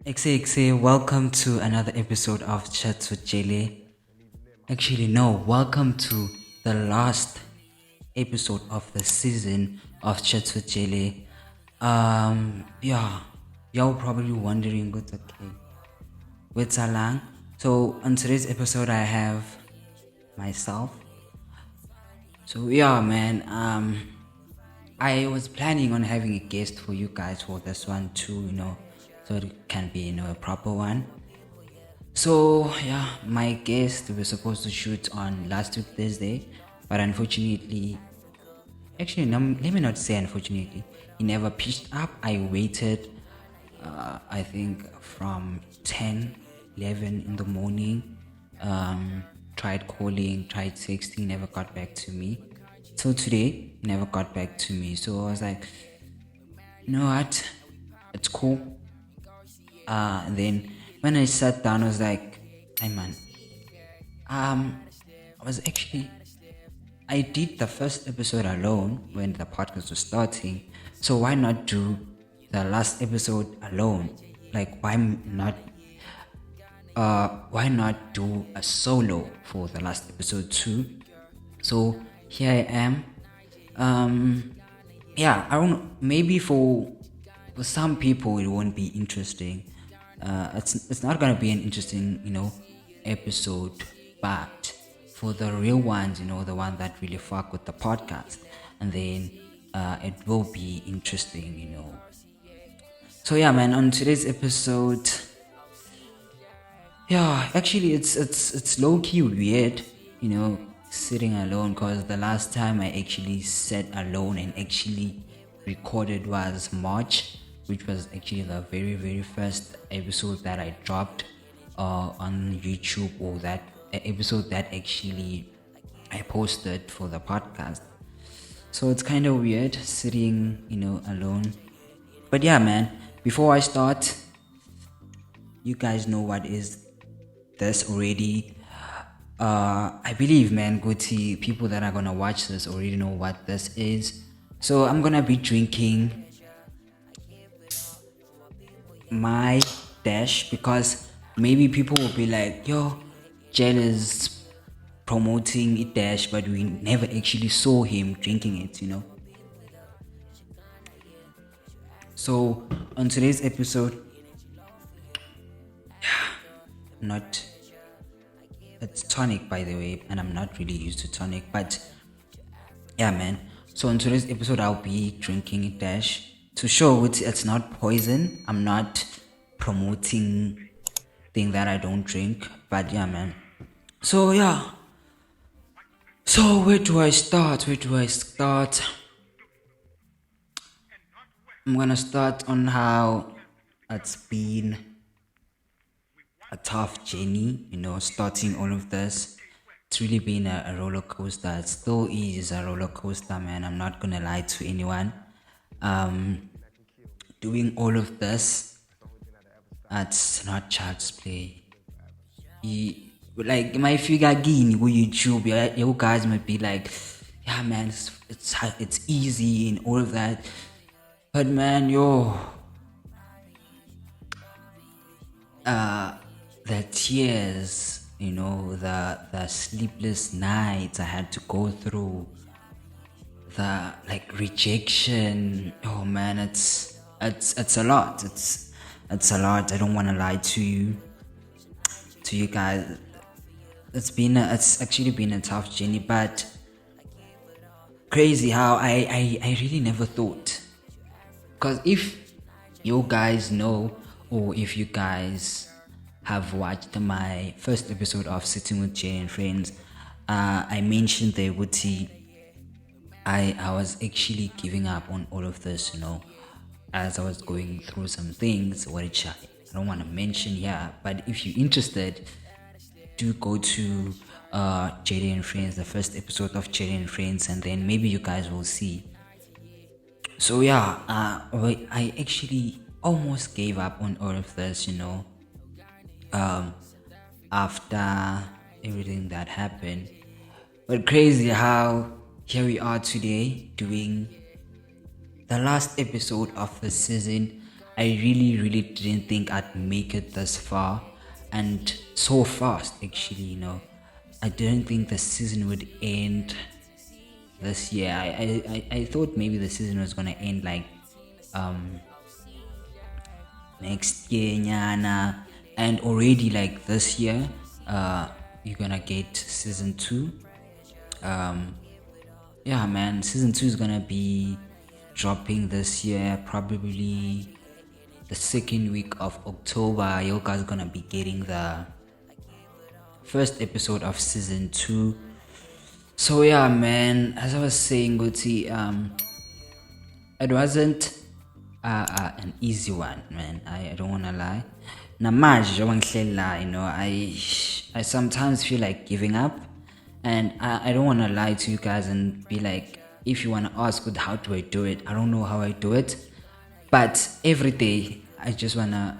Ekse, welcome to another episode of Chats with Jele. Actually, no, welcome to the last episode of the season of Chats with Jele. Yeah, y'all probably wondering what's okay. What's along? So on today's episode, I have myself. So yeah, man. I was planning on having a guest for you guys for this one too, so it can be, a proper one. So yeah, my guest we were supposed to shoot on last week Thursday, but unfortunately, actually, no, let me not say unfortunately, he never pitched up. I waited, I think from 10, 11 in the morning. Tried calling, tried texting, never got back to me. Till today, never got back to me. So I was like, you know what? It's cool. And then when I sat down, I was like, hey man, I did the first episode alone when the podcast was starting. So why not do the last episode alone? Like why not do a solo for the last episode too? So here I am. I don't know, maybe for some people it won't be interesting. It's not gonna be an interesting, episode, but for the real ones, the one that really fuck with the podcast, and then it will be interesting. So yeah, man, on today's episode, yeah, actually it's low-key weird, sitting alone, because the last time I actually sat alone and actually recorded was March, which was actually the very very first episode that I dropped on YouTube, or that episode that actually I posted for the podcast. So it's kind of weird sitting alone. But yeah, man, before I start, you guys know what is this already. I believe, man, Guti, people that are gonna watch this already know what this is. So I'm gonna be drinking my dash, because maybe people will be like, yo, Jel is promoting it dash, but we never actually saw him drinking it. So on today's episode, it's tonic, by the way, and I'm not really used to tonic, but yeah, man. So in today's episode, I'll be drinking it dash to show it's not poison. I'm not promoting thing that I don't drink, but yeah, man. So yeah. So where do I start? I'm gonna start on how it's been a tough journey, starting all of this. It's really been a roller coaster. It still is a roller coaster, man. I'm not gonna lie to anyone. Doing all of this, it's not child's play. Like my figure again with YouTube, you guys might be like, yeah, man, it's easy and all of that. But man, the tears, the sleepless nights I had to go through, the rejection. Oh man, it's a lot. It's a lot. I don't want to lie to you guys. It's actually been a tough journey, but crazy how I really never thought. Because if you guys know, or if you guys have watched my first episode of Sitting with Jay and Friends, I mentioned there Wuti, I was actually giving up on all of this, as I was going through some things which I don't want to mention here. But if you're interested, do go to Jay and Friends, the first episode of Jay and Friends, and then maybe you guys will see. So yeah, I actually almost gave up on all of this, after everything that happened. But crazy how here we are today doing the last episode of the season. I really didn't think I'd make it this far and so fast, actually. I didn't think the season would end this year. I thought maybe the season was gonna end like um next year, nyana, and already like this year, you're gonna get season 2. um yeah, man, season 2 is gonna be dropping this year, probably the second week of October. You guys gonna be getting the first episode of season 2. So yeah, man, as I was saying, Guti, it wasn't an easy one, man. I don't wanna lie. Namaj, I sometimes feel like giving up, and I don't wanna lie to you guys and be like, if you wanna ask, good, how do I do it? I don't know how I do it, but every day I just wanna,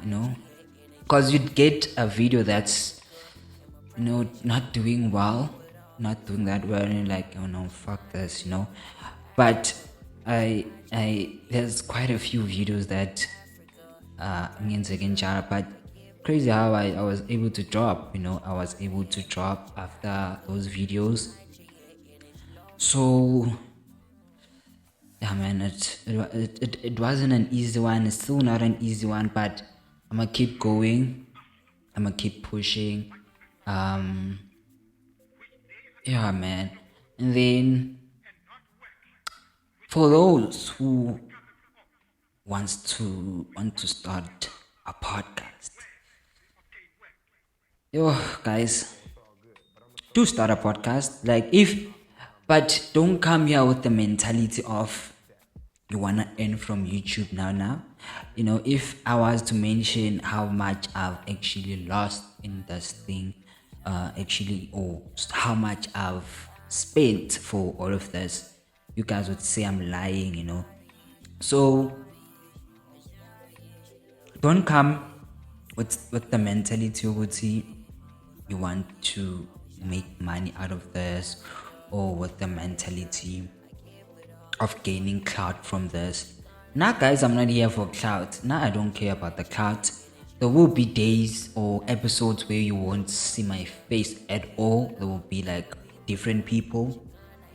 cause you'd get a video that's not doing well, not doing that well, and you're like, oh no, fuck this. But I there's quite a few videos that but crazy how I was able to drop. I was able to drop after those videos. So yeah, man, it wasn't an easy one. It's still not an easy one, but I'm gonna keep going. I'm gonna keep pushing. Yeah, man. And then for those who want to start a podcast, yo guys, do start a podcast. But don't come here with the mentality of you wanna earn from YouTube now. If I was to mention how much I've actually lost in this thing, or how much I've spent for all of this, you guys would say I'm lying. So don't come with the mentality of you want to make money out of this, or with the mentality of gaining clout from this. Now, guys, I'm not here for clout. Now, I don't care about the clout. There will be days or episodes where you won't see my face at all. There will be like different people.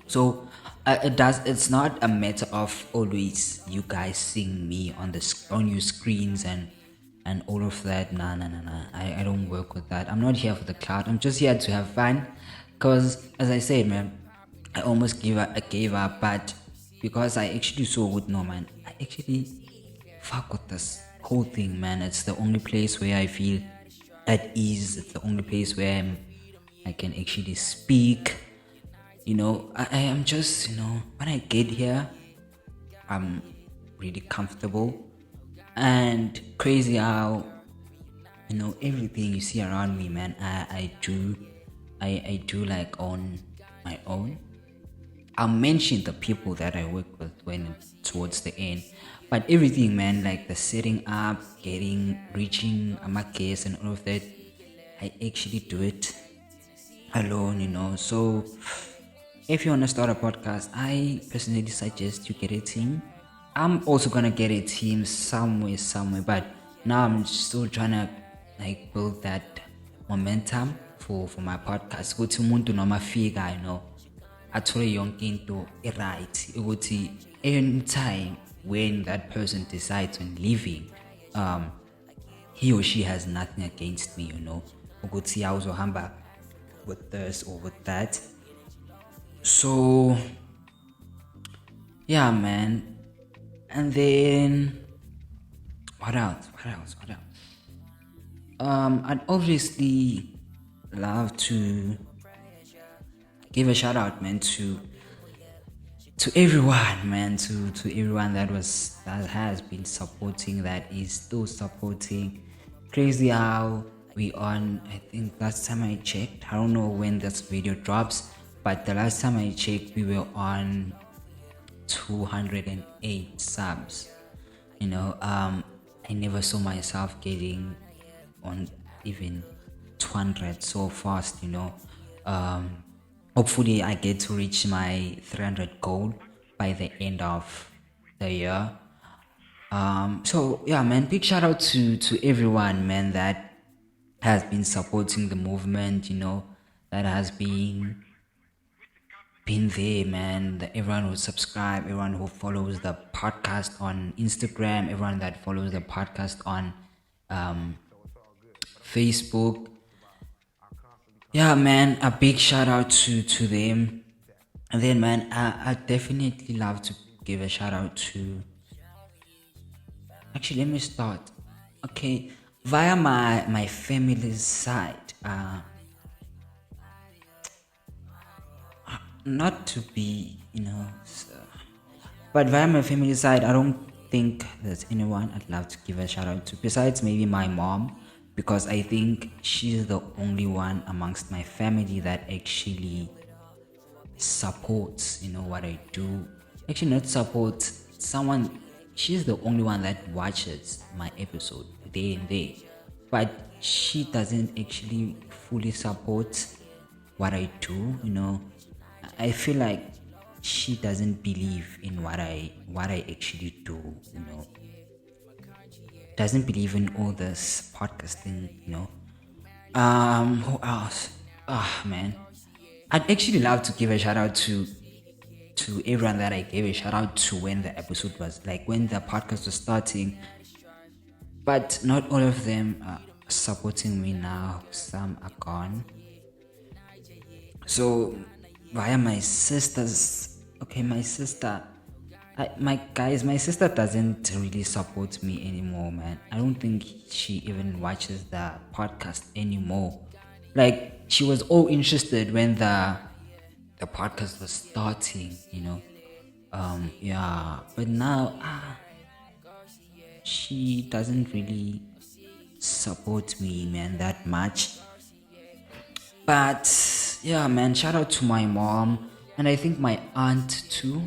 So it's not a matter of always you guys seeing me on your screens and all of that. Nah. I don't work with that. I'm not here for the clout. I'm just here to have fun. Cause as I said, man, I almost gave up, but because I actually saw good, no, man, I actually fuck with this whole thing, man. It's the only place where I feel at ease. It's the only place where I can actually speak. I am just, when I get here, I'm really comfortable. And crazy how, everything you see around me, man, I do like on my own. I'll mention the people that I work with when it's towards the end. But everything, man, like the setting up, reaching a case and all of that, I actually do it alone. So if you want to start a podcast, I personally suggest you get a team. I'm also gonna get a team somewhere, but now I'm still trying to like build that momentum for my podcast. Ukuthi umuntu noma fika, athole yonke into right, ukuthi anytime when that person decides on leaving, he or she has nothing against me, ukuthi awuzohamba with this or with that. So yeah, man. And then what else? I'd obviously love to give a shout out, man, to everyone, man, to everyone that has been supporting, that is still supporting. Crazy how we on, I think last time I checked, I don't know when this video drops, but the last time I checked, we were on 208 subs. I never saw myself getting on even 200 so fast. Hopefully I get to reach my 300 goal by the end of the year. So yeah, man, big shout out to everyone, man, that has been supporting the movement, that has been there, man. Everyone who subscribe, everyone who follows the podcast on Instagram, everyone that follows the podcast on um, Facebook. Yeah, man, a big shout out to them. And then, man, I definitely love to give a shout out to. Actually, let me start. Okay, via my family's side. Not to be, but via my family side, I don't think there's anyone I'd love to give a shout out to besides maybe my mom, because I think she's the only one amongst my family that actually supports, what I do. Actually, not supports someone. She's the only one that watches my episode day and day, but she doesn't actually fully support what I do. I feel like she doesn't believe in what I actually do. Doesn't believe in all this podcasting. Who else? Man, I'd actually love to give a shout out to everyone that I gave a shout out to when the episode was like when the podcast was starting, but not all of them are supporting me now. Some are gone. So via my sisters, okay, my sister, my sister doesn't really support me anymore, man. I don't think she even watches the podcast anymore. Like she was all interested when the podcast was starting. Yeah, but now she doesn't really support me, man, that much. But yeah, man, shout out to my mom and I think my aunt too.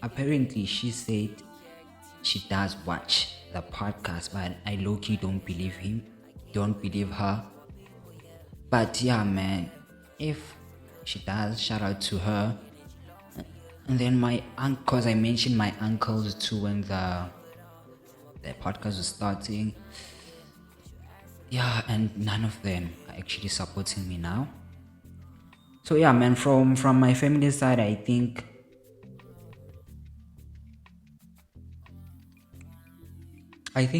Apparently, she said she does watch the podcast, but I low-key don't believe don't believe her. But yeah, man, if she does, shout out to her. And then my uncle, cause I mentioned my uncles too when the podcast was starting. Yeah, and none of them are actually supporting me now. So yeah, man, from my family side, I think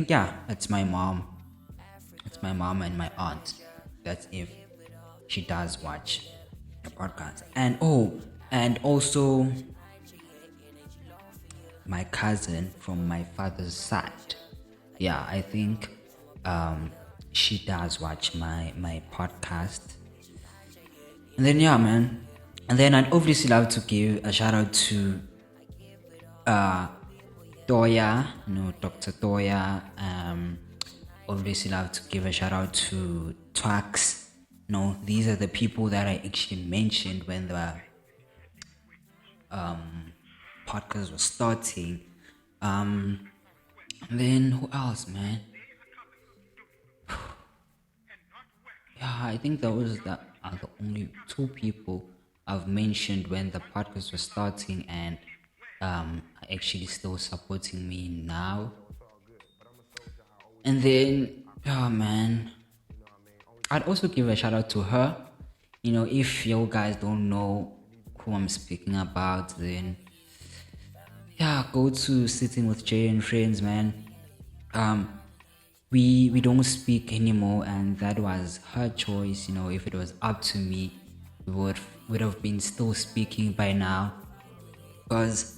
yeah, it's my mom. It's my mom and my aunt. That's if she does watch the podcast. And also my cousin from my father's side. Yeah, I think she does watch my podcast. And then yeah, man. And then I'd obviously love to give a shout out to Toya, Dr. Toya. Obviously love to give a shout out to Twax. These are the people that I actually mentioned when the podcast was starting. And then who else, man? Yeah, I think those are the only two people I've mentioned when the podcast was starting and are actually still supporting me now. And then, oh man, I'd also give a shout out to her. If you guys don't know who I'm speaking about, then yeah, go to Sitting with Jay and Friends, man. We don't speak anymore, and that was her choice. If it was up to me, we would have been still speaking by now. Because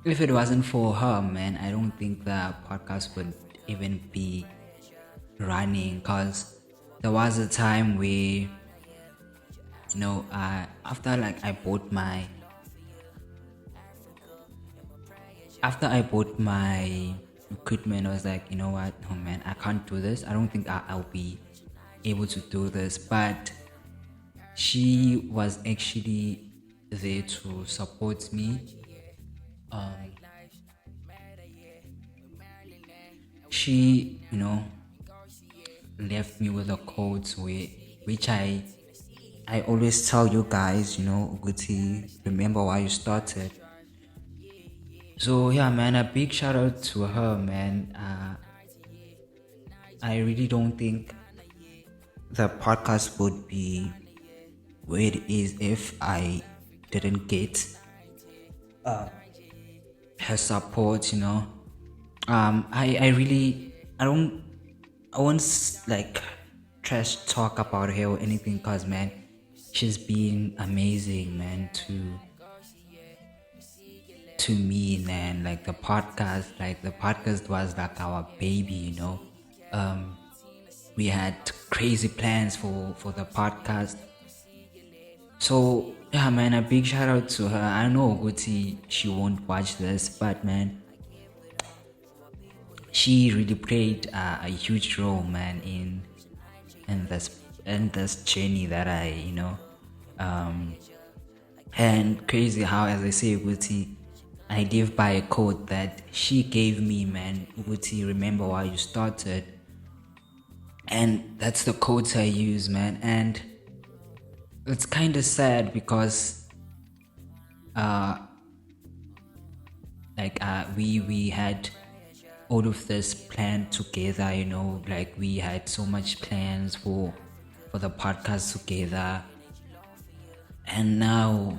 if it wasn't for her, man, I don't think the podcast would even be running. Because there was a time where after I bought my equipment, I was like, you know what, oh man, I can't do this. I don't think I'll be able to do this. But she was actually there to support me. She left me with a quote which I always tell you guys, Guti, remember why you started. So yeah, man, a big shout out to her, man. I really don't think the podcast would be where it is if I didn't get her support, I really, I won't like trash talk about her or anything, cause man, she's been amazing, man, to me, man. Like the podcast was like our baby, we had crazy plans for the podcast. So yeah, man, a big shout out to her. I know Guti, she won't watch this, but man, she really played a huge role, man, in this journey that um and crazy how, as I say, Guti, I live by a quote that she gave me, man. Guti, remember why you started, and that's the quote I use, man. And it's kind of sad because we had all of this planned together, like we had so much plans for the podcast together, and now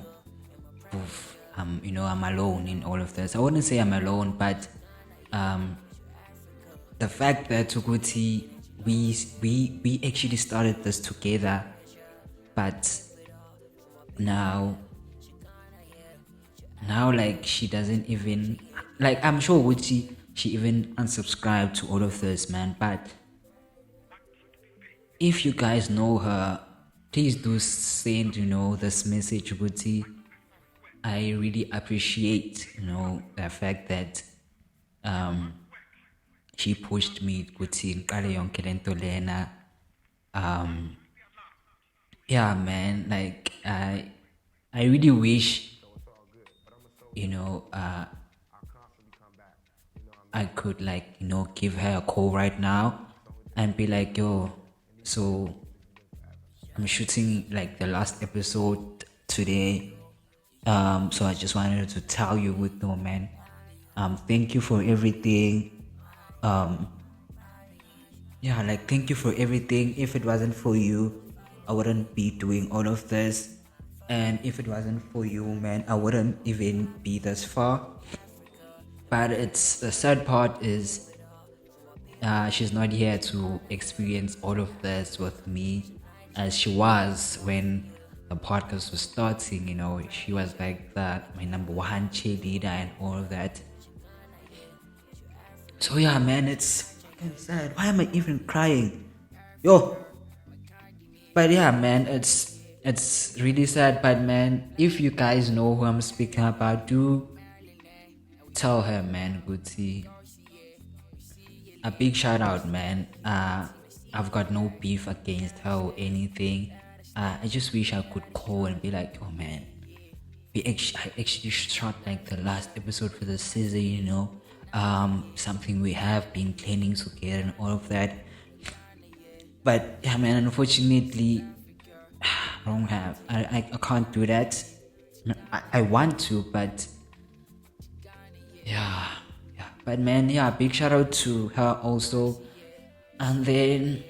I'm alone in all of this. I wouldn't say I'm alone, but the fact that Tuguti, we actually started this together, but now like she doesn't even, like, I'm sure Gucci, she even unsubscribed to all of this, man. But if you guys know her, please do send this message, Gucci. I really appreciate the fact that she pushed me ukuthi ngiqale yonke lento lena. Yeah, man, like I really wish I could, like, give her a call right now and be like, yo, so I'm shooting like the last episode today. So I just wanted to tell you, with no, man, thank you for everything. Yeah, like, thank you for everything. If it wasn't for you, I wouldn't be doing all of this. And if it wasn't for you, man, I wouldn't even be this far. But it's the sad part is she's not here to experience all of this with me as she was when the podcast was starting. She was like that, my number one cheerleader and all of that. So yeah, man, it's fucking sad. Why am I even crying? Yo. But yeah, man, it's really sad. But man, if you guys know who I'm speaking about, do tell her, man, Gucci. A big shout out, man. I've got no beef against her or anything. I just wish I could call and be like, oh man, I actually shot like the last episode for the season, something we have been planning together and all of that. But yeah, man, unfortunately, I don't have. I can't do that. I want to, but yeah. But man, yeah, big shout out to her also. And then,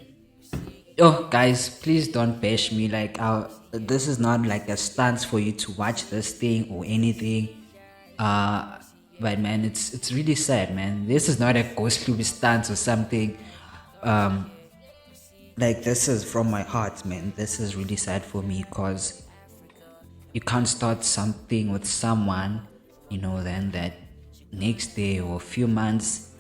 guys, please don't bash me. Like, this is not like a stance for you to watch this thing or anything. But man, it's really sad, man. This is not a ghost movie stance or something. Like, this is from my heart, man. This is really sad for me because you can't start something with someone, then that next day or a few months,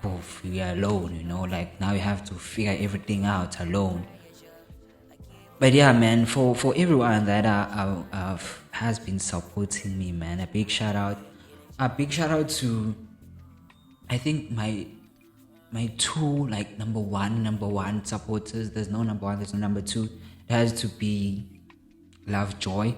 poof, you're alone, like now you have to figure everything out alone. But yeah, man, for everyone that has been supporting me, man, a big shout out to, I think, my two, like, number one supporters. There's no number one, there's no number two. It has to be Lovejoy.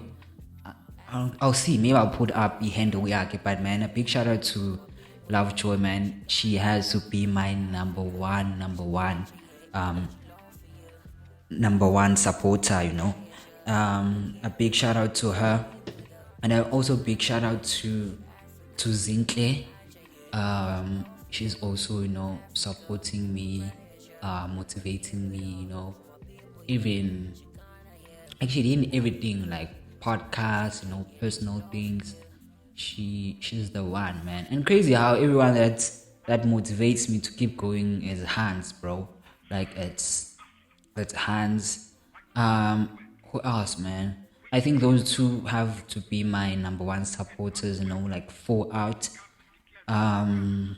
I'll see, maybe I'll put up the handle, but man, a big shout out to Lovejoy, man. She has to be my number one supporter, a big shout out to her. And also big shout out to to Zintle. She's also, supporting me, motivating me, even actually in everything like podcasts, personal things. She's the one, man. And crazy how everyone that motivates me to keep going is Hans, bro. Like it's Hans. Who else, man? I think those two have to be my number one supporters, like four out. And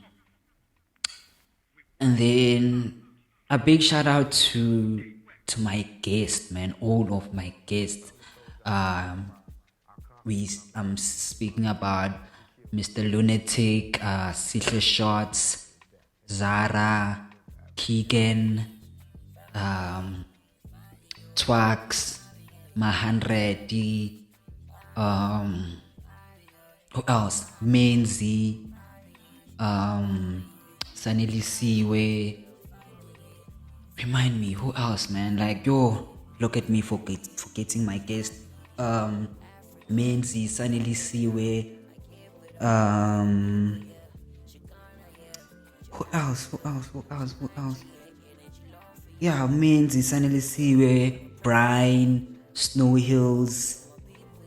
then a big shout out to my guests, man. All of my guests. I'm speaking about Mr. Lunatic, Sihle Shots, Zara, Keegan, Twax, Mahanredi, who else? Menzi, Sanelisiwe. Remind me, who else, man? Like, yo, look at me forgetting my guest. Menzi, Sanelisiwe. Who else? Yeah, Menzi, Sanelisiwe, Brian, Snow Hills,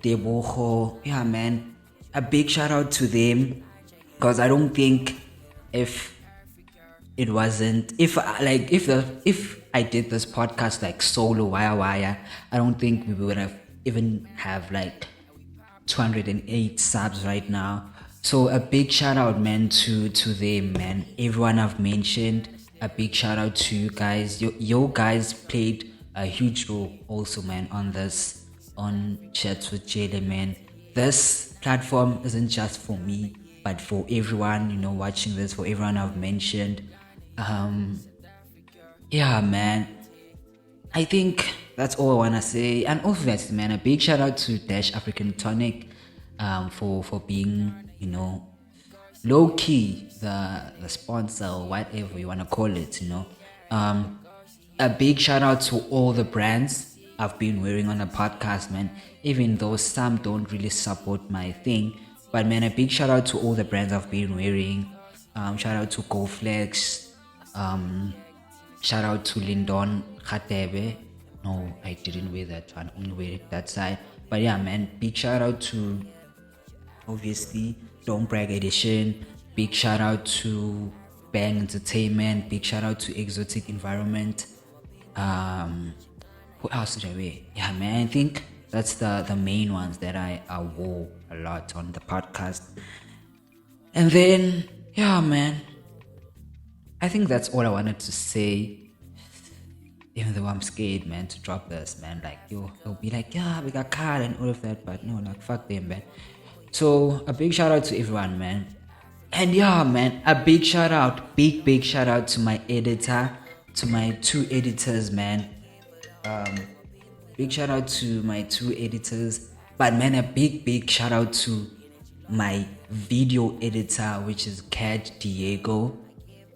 Deboho. Yeah, man. A big shout out to them. Because I don't think if I did this podcast like solo wire, I don't think we would have even have like 208 subs right now. So a big shout out, man, to them, man. Everyone I've mentioned, a big shout out to you guys. Your guys played a huge role also, man, on Chats with Jele, man. This platform isn't just for me, but for everyone, watching this, for everyone I've mentioned. Yeah, man. I think that's all I wanna say. And obviously, man, a big shout out to Dash African Tonic, for being, low key the sponsor or whatever you wanna call it. A big shout out to all the brands I've been wearing on the podcast, man. Even though some don't really support my thing, but man, a big shout out to all the brands I've been wearing. Shout out to GoFlex. Shout out to Lindon Khatebe. No, I didn't wear that one. Only wear it that side. But yeah, man, big shout out to obviously Don't Brag Edition. Big shout out to Bang Entertainment. Big shout out to Exotic Environment. Who else did I wear? Yeah, man, I think that's the main ones that I wore a lot on the podcast. And then, yeah, man, I think that's all I wanted to say. Even though I'm scared, man, to drop this, man. Like, yo, they'll be like, yeah, we got card and all of that. But no, like, fuck them, man. So, a big shout out to everyone, man. And yeah, man, a big shout out, big shout out to my editor, to my two editors, man. Big shout out to my two editors. But man, a big shout out to my video editor, which is Cat Diego.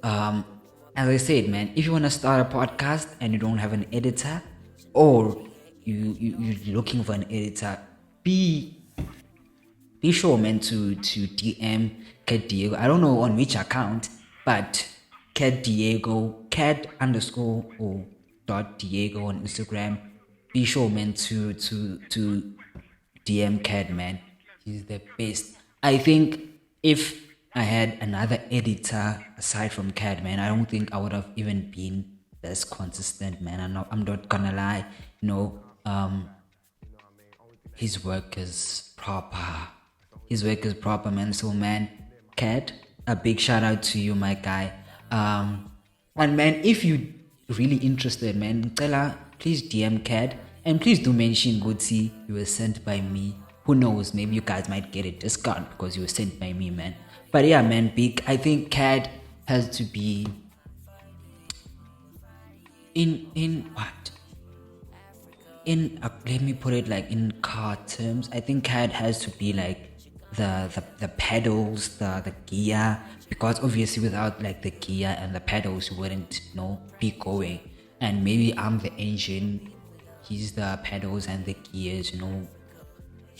As I said, man, if you want to start a podcast and you don't have an editor, or you're looking for an editor, be sure, man, to DM Cat Diego. I don't know on which account, but Cat Diego, cat underscore or dot Diego on Instagram. Be sure, man, to DM Cat, man. He's the best. I think if I had another editor aside from Cat, man, I don't think I would have even been this consistent, man. I'm not gonna lie. His work is proper. Man. So, man, Cat, a big shout out to you, my guy. And man, if you really interested, man, please DM Cat, and please do mention Gutsi you were sent by me. Who knows, maybe you guys might get a discount because you were sent by me, man. But yeah, man, I think Cat has to be in what? Let me put it like in car terms. I think Cat has to be like the pedals, the gear, because obviously without like the gear and the pedals you wouldn't be going. And maybe I'm the engine, he's the pedals and the gears,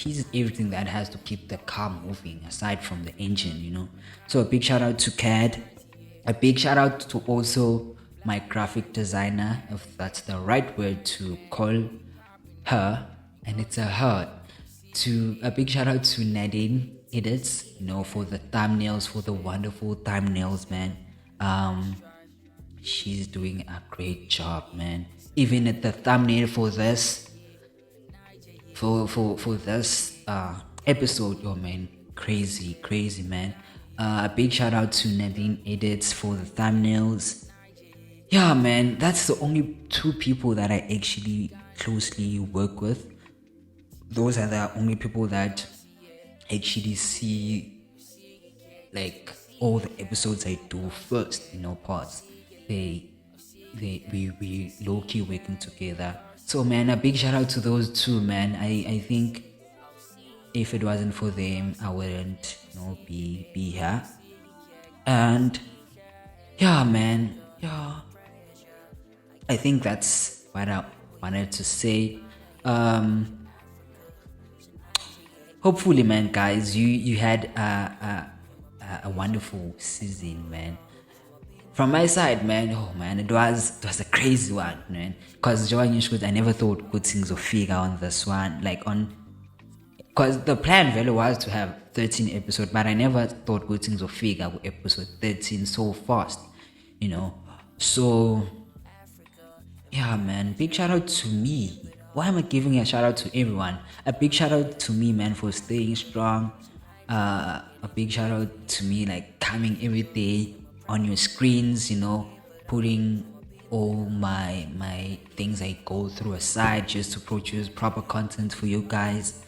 he's everything that has to keep the car moving aside from the engine. So a big shout out to CAD. A big shout out to also my graphic designer, if that's the right word to call her, and it's a her. To a big shout out to Nadine Edits, for the thumbnails, for the wonderful thumbnails, man. She's doing a great job, man. Even at the thumbnail for this, for this episode, man, crazy, man. A big shout out to Nadine Edits for the thumbnails. Yeah, man, that's the only two people that I actually closely work with. Those are the only people that actually see like all the episodes I do first, parts. We low-key working together. So man, a big shout out to those two, man. I think if it wasn't for them, I wouldn't be here. And yeah, man, I think that's what I wanted to say. Hopefully, man, guys, you had a wonderful season, man. From my side, man, it was a crazy one, man. Cause I never thought good things would figure on this one, cause the plan really was to have 13 episodes, but I never thought good things would figure with episode 13 so fast, So yeah, man, big shout out to me. Why am I giving a shout out to everyone? A big shout out to me, man, for staying strong. A big shout out to me, coming every day on your screens, putting all my things I go through aside just to produce proper content for you guys.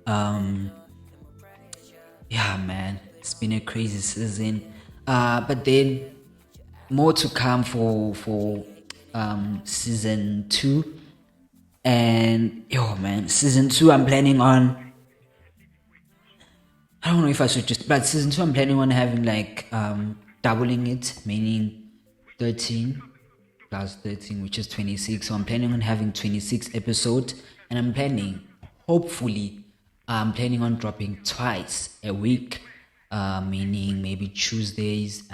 Yeah, man, it's been a crazy season. But then more to come for season 2. And man, season 2 I'm planning on, I don't know if I should but season 2 I'm planning on having doubling it, meaning 13 plus 13, which is 26. So I'm planning on having 26 episodes, and I'm planning on dropping twice a week, meaning maybe Tuesdays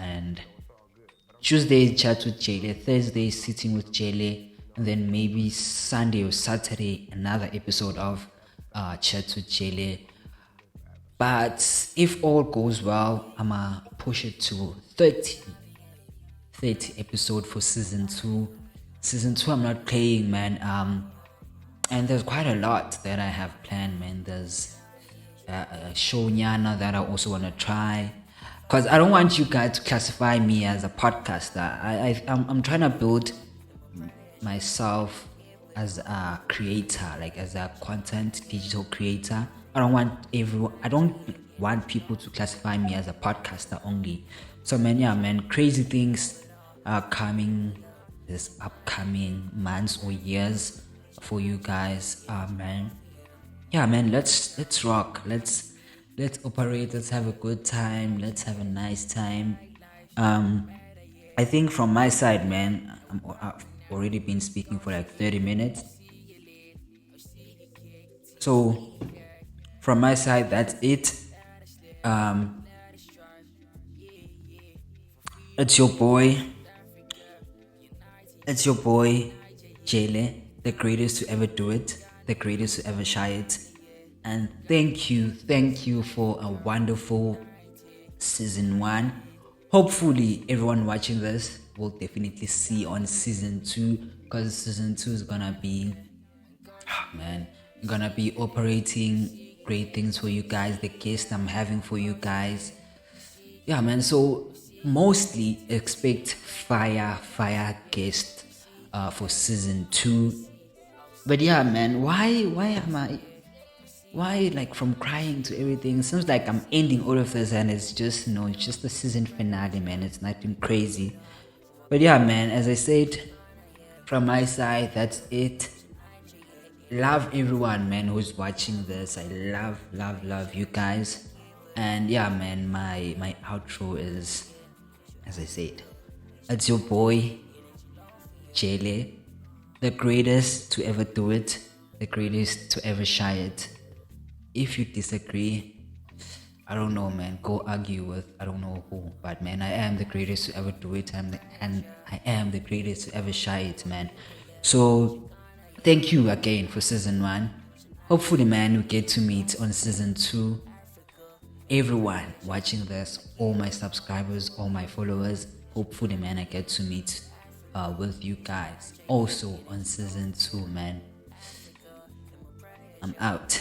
Chat with Jele, Thursdays Sitting with Jele, and then maybe Sunday or Saturday another episode of Chat with Jele. But if all goes well, I'ma push it to 30 episode for season 2. Season 2 I'm not playing, man. And there's quite a lot that I have planned, man. There's a show Nyana that I also want to try, because I don't want you guys to classify me as a podcaster. I'm trying to build myself as a creator, as a content digital creator. I don't want people to classify me as a podcaster only. So man, crazy things are coming this upcoming months or years for you guys. Man, let's rock. Let's operate. Let's have a good time. Let's have a nice time. I think from my side, man, I've already been speaking for 30 minutes. So from my side, that's it. It's your boy Jele, the greatest to ever do it, the greatest to ever shy it. And thank you for a wonderful season 1. Hopefully everyone watching this will definitely see on season 2, because season 2 is gonna be operating great things for you guys, the guests I'm having for you guys. Yeah, man, so mostly expect fire guest for season 2. But yeah, man, why am I from crying to everything? It seems like I'm ending all of this and it's just it's just the season finale, man. It's nothing crazy. But yeah, man, as I said, from my side, that's it. Love everyone, man, who's watching this. I love you guys. And yeah, man, my outro is, as I said, it's your boy Jele, the greatest to ever do it, the greatest to ever shy it. If you disagree, I don't know, man. Go argue with I don't know who, but man, I am the greatest to ever do it, and I am the greatest to ever shy it, man. So, thank you again for season 1. Hopefully, man, we get to meet on season 2. Everyone watching this, all my subscribers, all my followers, hopefully, man, I get to meet with you guys also on season 2, man. I'm out.